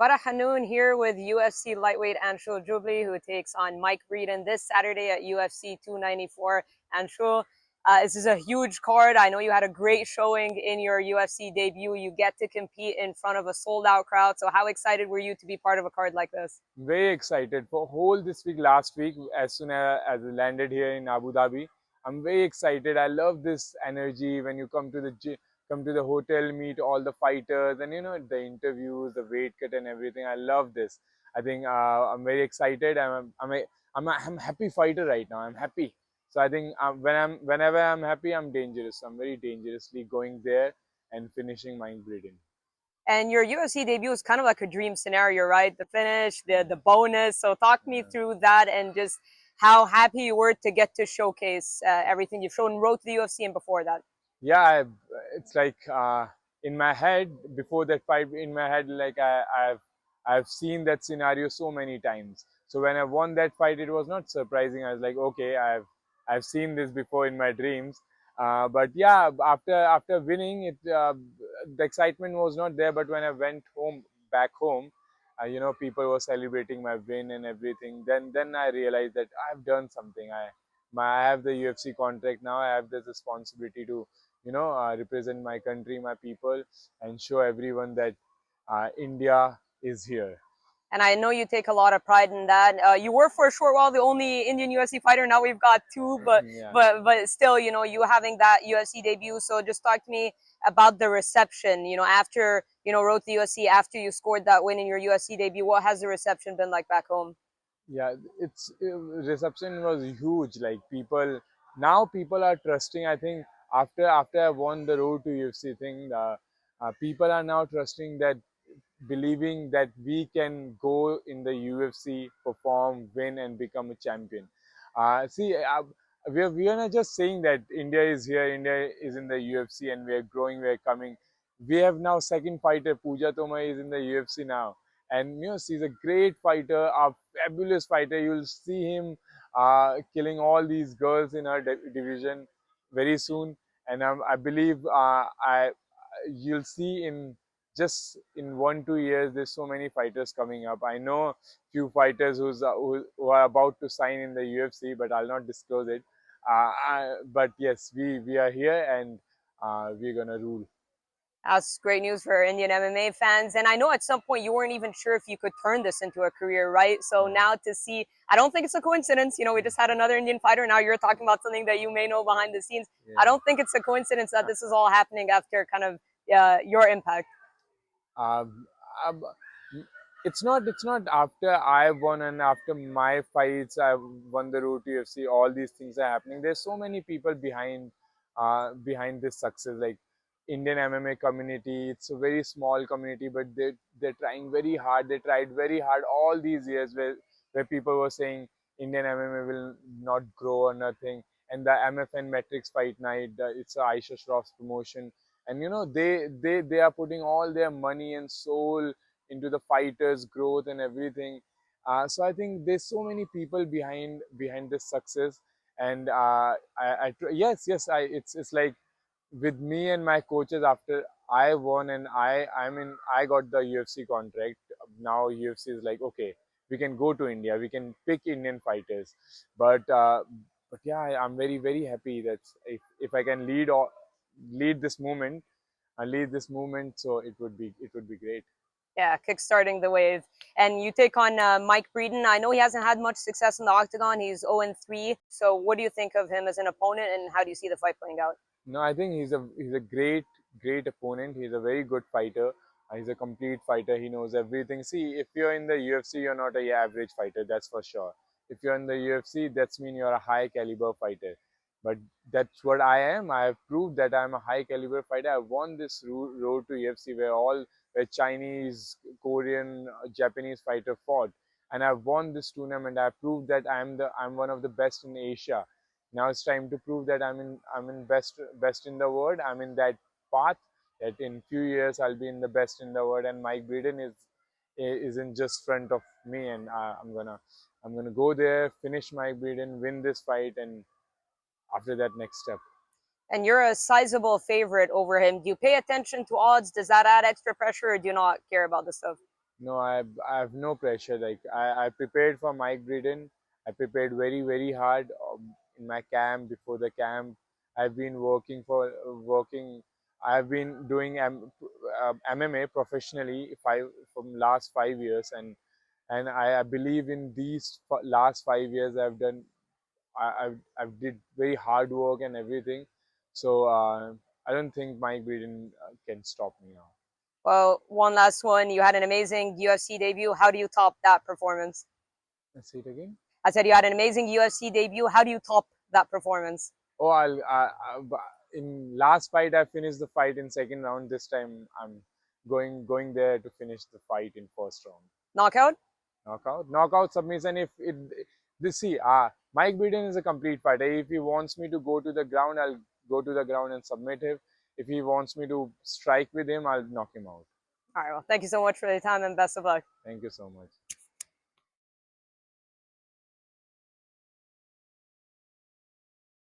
Farah Hannoun here with UFC lightweight Anshul Jubli, who takes on Mike Breeden this Saturday at UFC 294. Anshul, this is a huge card. I know you had a great showing in your UFC debut. You get to compete in front of a sold-out crowd. So how excited were you to be part of a card like this? Very excited for whole this week, last week, as soon as I landed here in Abu Dhabi. I'm very excited. I love this energy when you come to the hotel, meet all the fighters, and the interviews, the weight cut, and everything. I love this. I think I'm very excited. I'm a happy fighter right now. I'm happy. So I think whenever I'm happy, I'm dangerous. I'm very dangerously going there and finishing my breeding. And your UFC debut is kind of like a dream scenario, right? The finish, the bonus. So talk me through that and just how happy you were to get to showcase everything you've shown road to the UFC and before that. Yeah, it's like in my head before that fight. In my head, like I've seen that scenario so many times. So when I won that fight, it was not surprising. I was like, okay, I've seen this before in my dreams. But yeah, after winning it, the excitement was not there. But when I went back home, people were celebrating my win and everything. Then I realized that I've done something. I have the UFC contract now. I have this responsibility to represent my country, my people, and show everyone that India is here. And I know you take a lot of pride in that. You were for a short while the only Indian UFC fighter. Now we've got two, but Yeah. but still, you having that UFC debut. So just talk to me about the reception. After road to the UFC, after you scored that win in your UFC debut, what has the reception been like back home? Yeah, it's reception was huge. Like people are trusting. I think after I won the road to UFC thing, people are now trusting that, believing that we can go in the UFC, perform, win, and become a champion. See, we are not just saying that India is here, India is in the UFC, and we are growing, we are coming. We have now second fighter, Pooja Tomai is in the UFC now, and she's a great fighter, a fabulous fighter. You'll see him killing all these girls in her division very soon, and I believe you'll see in just in 1-2 years there's so many fighters coming up. I know few fighters who are about to sign in the UFC, but I'll not disclose it. But yes, we are here, and we're gonna rule. That's great news for Indian MMA fans. And I know at some point you weren't even sure if you could turn this into a career, right? So Yeah. now to see, I don't think it's a coincidence. We just had another Indian fighter. Now you're talking about something that you may know behind the scenes. I Yeah. don't think it's a coincidence that this is all happening after kind of your impact. Um, um, it's not after I won and after my fights I won the road to UFC. All these things are happening. There's so many people behind this success. Like Indian MMA community, it's a very small community, but they're trying very hard. They tried very hard all these years where people were saying Indian MMA will not grow or nothing. And the MFN Metrics Fight Night, it's a Aisha Shroff's promotion, and they are putting all their money and soul into the fighters growth and everything. So I think there's so many people behind this success. And yes, it's like with me and my coaches, after I won and I got the UFC contract. Now UFC is like, okay, we can go to India, we can pick Indian fighters. But yeah, I'm very very happy that if I can lead this movement lead this movement, so it would be great. Yeah, kickstarting the wave. And you take on Mike Breeden. I know he hasn't had much success in the octagon. He's 0-3. So what do you think of him as an opponent, and how do you see the fight playing out? No, I think he's a great opponent. He's a very good fighter. He's a complete fighter. He knows everything. See, if you're in the UFC, you're not a average fighter. That's for sure. If you're in the UFC, that's mean you're a high caliber fighter. But that's what I am. I have proved that I'm a high caliber fighter. I won this road to UFC where Chinese, Korean, Japanese fighter fought, and I've won this tournament. I proved that I'm one of the best in Asia. Now it's time to prove that I'm in best in the world. I'm in that path that in few years I'll be in the best in the world, and Mike Breeden is in just front of me, and I'm gonna go there, finish Mike Breeden, win this fight, and after that, next step. And you're a sizable favorite over him. Do you pay attention to odds? Does that add extra pressure, or do you not care about this stuff? No, I have no pressure. Like I prepared for Mike Breeden. I prepared very hard in my camp. Before the camp, I've been working. I've been doing MMA professionally from last 5 years, and I believe in these last 5 years I've did very hard work and everything. So I don't think Mike Breeden can stop me now. Well, one last one. You had an amazing UFC debut. How do you top that performance? Let's see it again. I said you had an amazing UFC debut. How do you top that performance? Oh, in last fight I finished the fight in second round. This time I'm going there to finish the fight in first round. Knockout? Knockout submission. If it this see Mike Breeden is a complete fighter. If he wants me to go to the ground, I'll go to the ground and submit him. If he wants me to strike with him, I'll knock him out. All right. Well, thank you so much for the time and best of luck. Thank you so much.